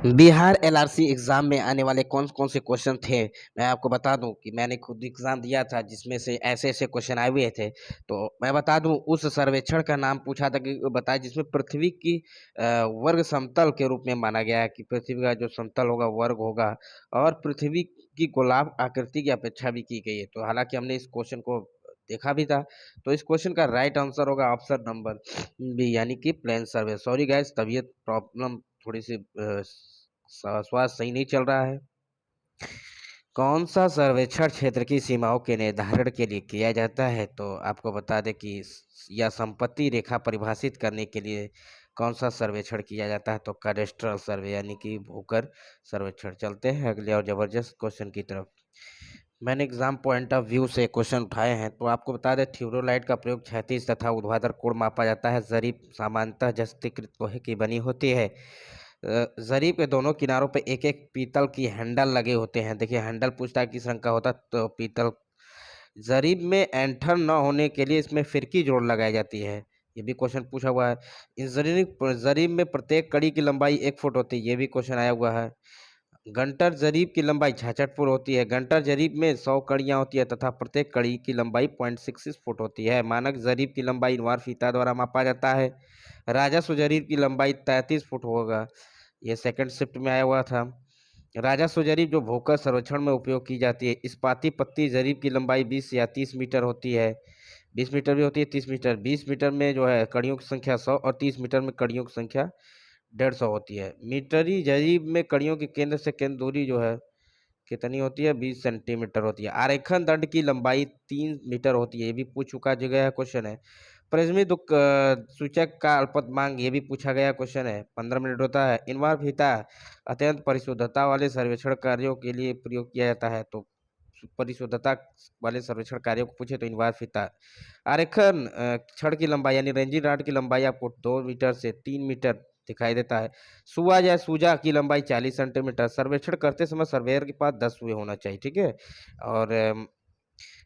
Bihar LRC exam में आने वाले कौन कौन से क्वेश्चन थे। मैं आपको बता दूं कि मैंने खुद एग्जाम दिया था जिसमें से ऐसे ऐसे क्वेश्चन आए हुए थे। तो मैं बता दूं उस सर्वेक्षण का नाम पूछा था कि बताए जिसमें पृथ्वी की वर्ग समतल के रूप में माना गया है कि पृथ्वी का जो समतल होगा वर्ग होगा और पृथ्वी की गोलाभ आकृति की अपेक्षा भी की गई है। तो हालांकि हमने इस क्वेश्चन को देखा भी था। तो इस क्वेश्चन का राइट आंसर होगा ऑप्शन नंबर बी यानी कि प्लेन सर्वे। सॉरी गाइस, तबीयत प्रॉब्लम थोड़ी सी स्वास्थ्य सही नहीं चल रहा है। कौन सा सर्वेक्षण क्षेत्र की सीमाओं के निर्धारण के लिए किया जाता है। तो आपको बता दें कि यह संपत्ति रेखा परिभाषित करने के लिए कौन सा सर्वेक्षण किया जाता है। तो कैडेस्ट्रल सर्वे यानी कि भूकर सर्वेक्षण। चलते हैं अगले और जबरदस्त क्वेश्चन की तरफ। मैंने एग्जाम पॉइंट ऑफ व्यू से क्वेश्चन उठाए हैं। तो आपको बता दें थियोडोलाइट का प्रयोग क्षैतिज तथा ऊर्ध्वाधर कोण मापा जाता है। जरीब सामान्यतः जस्तीकृत लोहे की बनी होती है। जरीब के दोनों किनारों पे एक एक पीतल की हैंडल लगे होते हैं। देखिए हैंडल पूछता है किस रंग का होता है, तो पीतल। जरीब में ऐंठन न होने के लिए इसमें फिरकी जोड़ लगाई जाती है। ये भी क्वेश्चन पूछा हुआ है। इस जरीब में प्रत्येक कड़ी की लंबाई 1 फुट होती है। ये भी क्वेश्चन आया हुआ है। गंटर जरीब की लंबाई 66 फुट होती है। गंटर जरीब में 100 कड़ियां होती है तथा प्रत्येक कड़ी की लंबाई 0.66 फुट होती है। मानक जरीब की लंबाई इनवार फीता द्वारा मापा जाता है। राजस्व जरीब की लंबाई 33 फुट होगा। ये सेकंड शिफ्ट में आया हुआ था। राजस्व जरीब जो भूकर सर्वेक्षण में उपयोग की जाती है। इस्पाती पत्ती जरीब की लंबाई 20 या 30 मीटर होती है। 20 मीटर भी होती है, 30 मीटर। 20 मीटर में जो है कड़ियों की संख्या 100 और 30 मीटर में कड़ियों की संख्या 150 होती है। मीटरी जरीब में कड़ियों के केंद्र से केंद्र दूरी जो है कितनी होती है, 20 सेंटीमीटर होती है। आरेखन दंड की लंबाई 3 मीटर होती है। ये भी पूछ चुका जगह है क्वेश्चन है। परिजमी दुख सूचक का अल्पतमांक ये भी पूछा गया क्वेश्चन है। 15 मिनट होता है। इनवार फीता अत्यंत परिशुद्धता वाले सर्वेक्षण कार्यों के लिए प्रयोग किया जाता है। तो परिशुद्धता वाले सर्वेक्षण कार्यों को पूछे तो इनवार फीता। आरेखन छड़ की लंबाई यानी रेंजिंग रॉड की लंबाई आपको 2 मीटर से 3 मीटर दिखाई देता है। सुआ या सूजा की लंबाई 40 सेंटीमीटर। सर्वेक्षण करते समय सर्वेयर के पास 10 सुए होना चाहिए, ठीक है। और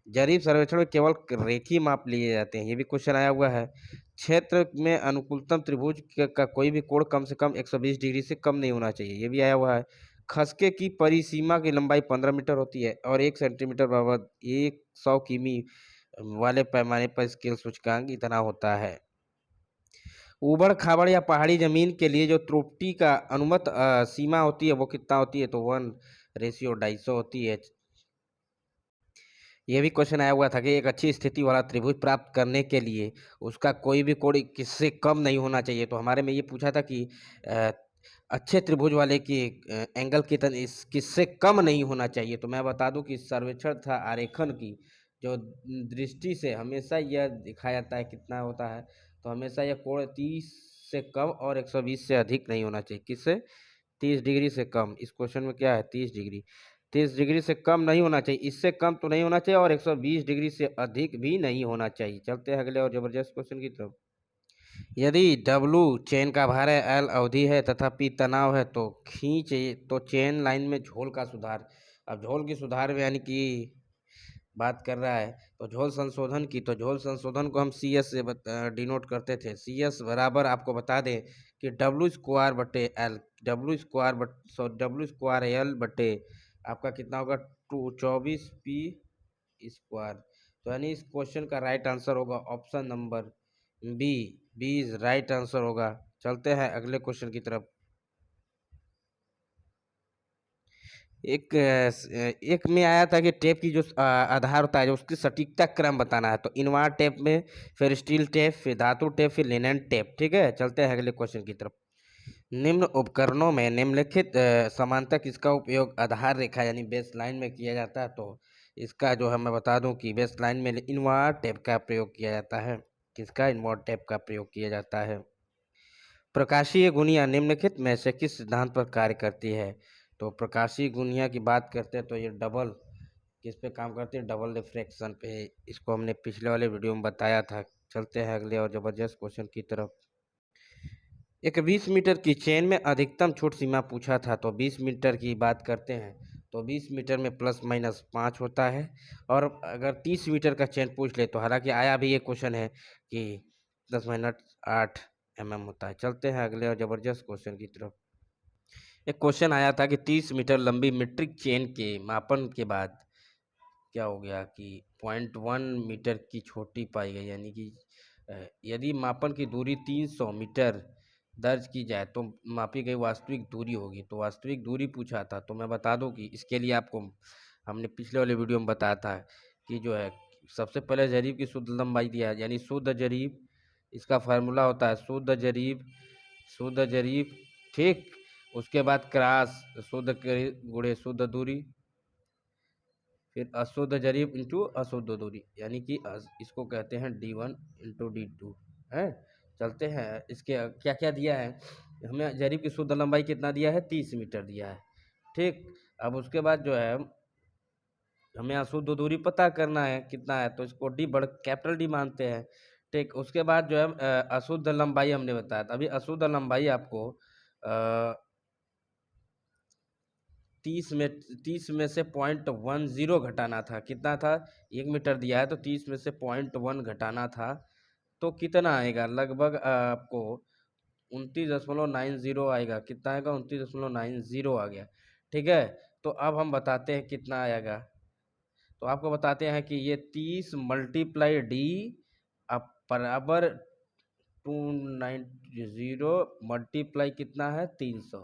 जरीब सर्वेक्षण में केवल रेखीय माप लिए जाते हैं। ये भी क्वेश्चन आया हुआ है। क्षेत्र में अनुकूलतम त्रिभुज का कोई भी कोण कम से कम 120 डिग्री से कम नहीं होना चाहिए। ये भी आया हुआ है। खसके की परिसीमा की लंबाई 15 मीटर होती है और 1 सेंटीमीटर बराबर 100 किमी वाले पैमाने पर स्केल सूचकांक इतना होता है। ऊबड़ खाबड़ या पहाड़ी जमीन के लिए जो त्रुटि का अनुमत सीमा होती है वो कितना होती है। तो 1:250 होती है। ये भी क्वेश्चन आया हुआ था कि एक अच्छी स्थिति वाला त्रिभुज प्राप्त करने के लिए उसका कोई भी कोण किससे कम नहीं होना चाहिए। तो हमारे में ये पूछा था कि अ, अच्छे त्रिभुज वाले की एंगल कितन इस किससे कम नहीं होना चाहिए। तो मैं बता दूं कि सर्वेक्षण था आरेखन की जो दृष्टि से हमेशा यह दिखाया जाता है कितना होता है। तो हमेशा यह कोण 30 से कम और 120 से अधिक नहीं होना चाहिए। किससे? 30 डिग्री से कम। इस क्वेश्चन में क्या है, 30 डिग्री। 30 डिग्री से कम नहीं होना चाहिए, इससे कम तो नहीं होना चाहिए और 120 डिग्री से अधिक भी नहीं होना चाहिए। चलते हैं अगले और जबरदस्त क्वेश्चन की तरफ। यदि W चेन का भार है, L अवधि है तथा P तनाव है तो खींच तो चेन लाइन में झोल का सुधार। अब झोल की सुधार में यानी कि बात कर रहा है तो झोल संशोधन की। तो झोल संशोधन को हम CS से डिनोट करते थे। CS बराबर आपको बता दें कि W² L बटे आपका कितना होगा 24P²। तो यानी इस क्वेश्चन का राइट आंसर होगा option number B. B is right answer होगा। चलते हैं अगले क्वेश्चन की तरफ। एक में आया था कि टेप की जो आधार होता है जो उसकी सटीकता क्रम बताना है। तो इनवार टेप में, फिर स्टील टेप, फिर धातु टेप, फिर लिनेन टेप, ठीक है। चलते हैं अगले क्वेश्चन की तरफ। निम्न उपकरणों में निम्नलिखित समानता किसका उपयोग आधार रेखा यानी बेस लाइन में किया जाता है। तो इसका जो है मैं बता दूं कि बेस लाइन में इनवार टेप का प्रयोग किया जाता है। किसका? इनवार टेप का प्रयोग किया जाता है। प्रकाशीय गुनिया निम्नलिखित में से किस सिद्धांत पर कार्य करती है। तो प्रकाशीय गुनिया की बात करते हैं तो ये डबल किस पे काम करती है, डबल रिफ्रैक्शन पे। इसको हमने पिछले वाले वीडियो में बताया था। चलते हैं अगले और जबरदस्त क्वेश्चन की तरफ। एक 20 मीटर की चेन में अधिकतम छूट सीमा पूछा था। तो 20 मीटर की बात करते हैं तो 20 मीटर में +- 5 होता है। और अगर 30 मीटर का चेन पूछ ले तो हालांकि आया भी ये क्वेश्चन है कि 10 - 8 mm होता है। चलते हैं अगले और जबरदस्त क्वेश्चन की तरफ। एक क्वेश्चन आया था कि 30 मीटर लंबी मीट्रिक चेन के मापन के बाद क्या हो गया कि 0.1 मीटर की छोटी पाई गई, यानी कि यदि मापन की दूरी 300 मीटर दर्ज की जाए तो मापी गई वास्तविक दूरी होगी। तो वास्तविक दूरी पूछा था, तो मैं बता दूं कि इसके लिए आपको हमने पिछले वाले वीडियो में बताया था कि जो है सबसे पहले जरीब की शुद्ध लंबाई दिया है, यानी शुद्ध जरीब, इसका फार्मूला होता है शुद्ध जरीब, ठीक। उसके बाद क्रॉस गुणे शुद्ध दूरी, फिर अशुद्ध जरीब इंटू अशुद्ध दूरी, यानी कि इसको कहते हैं D1 इंटू D2 है। चलते हैं इसके क्या क्या दिया है। हमें जरीब की शुद्ध लंबाई कितना दिया है, 30 मीटर दिया है, ठीक। अब उसके बाद जो है हमें अशुद्ध दूरी पता करना है कितना है, तो इसको कैपिटल डी मानते हैं, ठीक। उसके बाद जो है अशुद्ध लंबाई हमने बताया था। अभी अशुद्ध लंबाई आपको 30 में से 0.10 घटाना था। कितना था, 1 मीटर दिया है तो 30 में से 0.1 घटाना था, तो कितना आएगा, लगभग आपको 29.90 आएगा। कितना आएगा, 29.90 आ गया, ठीक है। तो अब हम बताते हैं कितना आएगा। तो आपको बताते हैं कि ये 30 मल्टीप्लाई डी अब बराबर 290 मल्टीप्लाई कितना है, 300।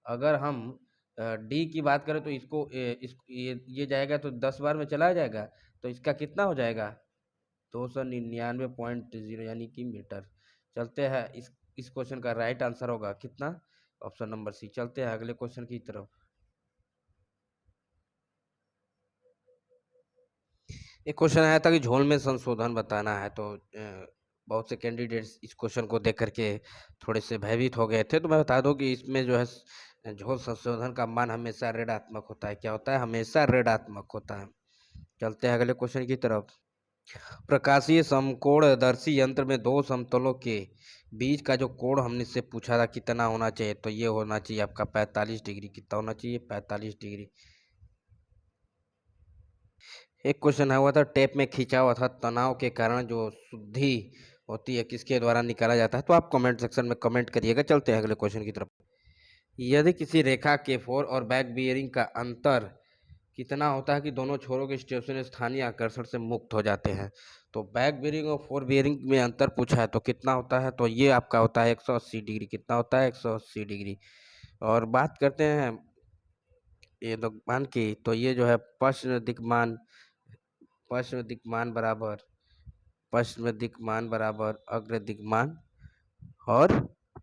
अगर हम डी की बात करें तो ये जाएगा तो 10 बार में चला जाएगा, तो इसका कितना हो जाएगा, 299.0 यानी कि मीटर। चलते हैं इस क्वेश्चन का राइट आंसर होगा कितना, ऑप्शन नंबर सी। चलते हैं अगले क्वेश्चन की तरफ। एक क्वेश्चन आया था कि झोल में संशोधन बताना है, तो बहुत से कैंडिडेट्स इस क्वेश्चन को देख करके थोड़े से भयभीत हो गए थे। तो मैं बता दूं कि इसमें जो है झोल संशोधन का मान हमेशा ऋणात्मक होता है। क्या होता है, हमेशा ऋणात्मक होता है। चलते हैं अगले क्वेश्चन की तरफ। प्रकाशीय समकोणदर्शी यंत्र में दो समतलों के बीच का जो कोण हमने से पूछा था कितना होना चाहिए, तो ये होना चाहिए आपका 45 डिग्री। कितना होना चाहिए, 45 डिग्री। एक क्वेश्चन है हुआ था, टेप में खिंचाव अर्थात तनाव के कारण जो शुद्धि होती है किसके द्वारा निकाला जाता है, तो आप कमेंट सेक्शन में कमेंट करिएगा। चलते हैं अगले क्वेश्चन की तरफ। यदि किसी रेखा के फोर और बैक बियरिंग का अंतर कितना होता है कि दोनों छोरों के स्टेशन स्थानीय आकर्षण से मुक्त हो जाते हैं, तो बैक बियरिंग और फोर बियरिंग में अंतर पूछा है तो कितना होता है, तो ये आपका होता है 180 डिग्री। कितना होता है, 180 डिग्री। और बात करते हैं ये दिक्मान की, तो ये जो है पश्चिम दिक्मान बराबर अग्र दिक्मान और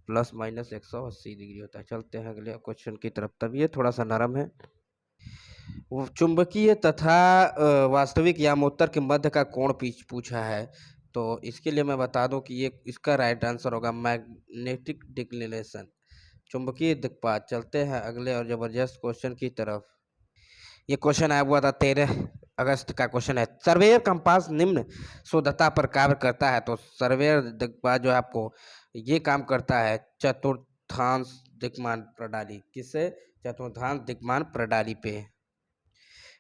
प्लस माइनस 180 डिग्री होता है। चलते हैं अगले क्वेश्चन की तरफ। तब ये थोड़ा सा नरम है। वो चुंबकीय तथा वास्तविक यामोत्तर के मध्य का कोण पूछा है, तो इसके लिए मैं बता दूं कि ये इसका राइट आंसर होगा मैग्नेटिक डिक्लिनेशन, चुंबकीय दिक्पात। चलते हैं अगले और जबरदस्त क्वेश्चन की तरफ। ये क्वेश्चन आया हुआ था 13 अगस्त का क्वेश्चन है। सर्वेयर कंपास निम्न शुद्धता पर कार्य करता है, तो सर्वेयर दिक्पात जो है आपको ये काम करता है चतुर्थांश दिक्मान प्रणाली। किससे, चतुर्थांश दिक्मान प्रणाली पे।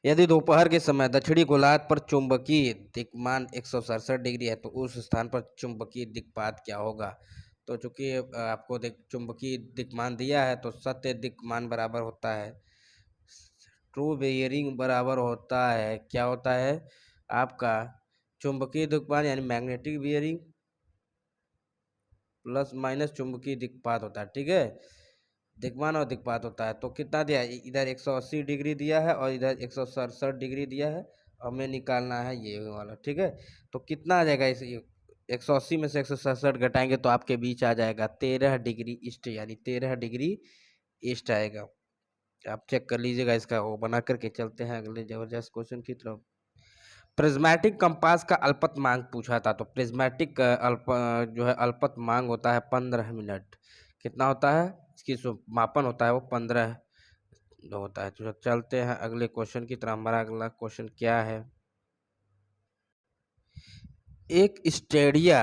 यदि दोपहर के समय दक्षिणी गोलार्ध पर चुंबकीय दिक्मान 167 डिग्री है, तो उस स्थान पर चुंबकीय दिक्पात क्या होगा। तो चूंकि आपको चुंबकीय दिक्मान दिया है, तो सत्य दिक्मान बराबर होता है ट्रू बियरिंग बराबर होता है, क्या होता है आपका चुंबकीय दिक्पात यानी मैग्नेटिक बियरिंग प्लस माइनस चुंबकीय दिक्पात होता है, ठीक है। दिक्मान और दिक्पात होता है, तो कितना दिया है, इधर 180 डिग्री दिया है और इधर 167 डिग्री दिया है। हमें निकालना है ये वाला, ठीक है। तो कितना आ जाएगा, इस 180 में से 167 घटाएंगे तो आपके बीच आ जाएगा 13 डिग्री ईस्ट, यानी 13 डिग्री ईस्ट आएगा। आप चेक कर लीजिएगा इसका वो बना करके। चलते हैं अगले जबरदस्त क्वेश्चन की तरफ। प्रिज्मेटिक कंपास का अल्पतमांक पूछा था, तो प्रिज्मेटिक जो है अल्पतमांक होता है 15 मिनट। कितना होता है, इसकी जो मापन होता है वो 15 होता है। तो चलते हैं अगले क्वेश्चन की तरफ। हमारा अगला क्वेश्चन क्या है, एक स्टेडिया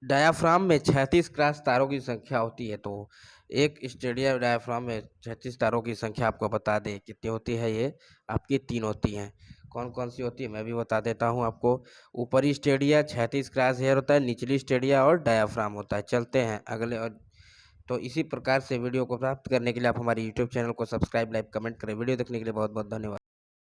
डायाफ्राम में 36 क्रॉस तारों की संख्या होती है, तो एक स्टेडिया डायाफ्राम में 36 तारों की संख्या आपको बता दें कितनी होती है। ये आपकी 3 होती हैं। कौन कौन सी होती है मैं भी बता देता हूँ आपको। ऊपरी स्टेडिया 36 क्रॉस हेयर होता है, निचली स्टेडिया और डायाफ्राम होता है। चलते हैं अगले और तो इसी प्रकार से वीडियो को प्राप्त करने के लिए आप हमारे यूट्यूब चैनल को सब्सक्राइब, लाइक, कमेंट करें। वीडियो देखने के लिए बहुत बहुत धन्यवाद।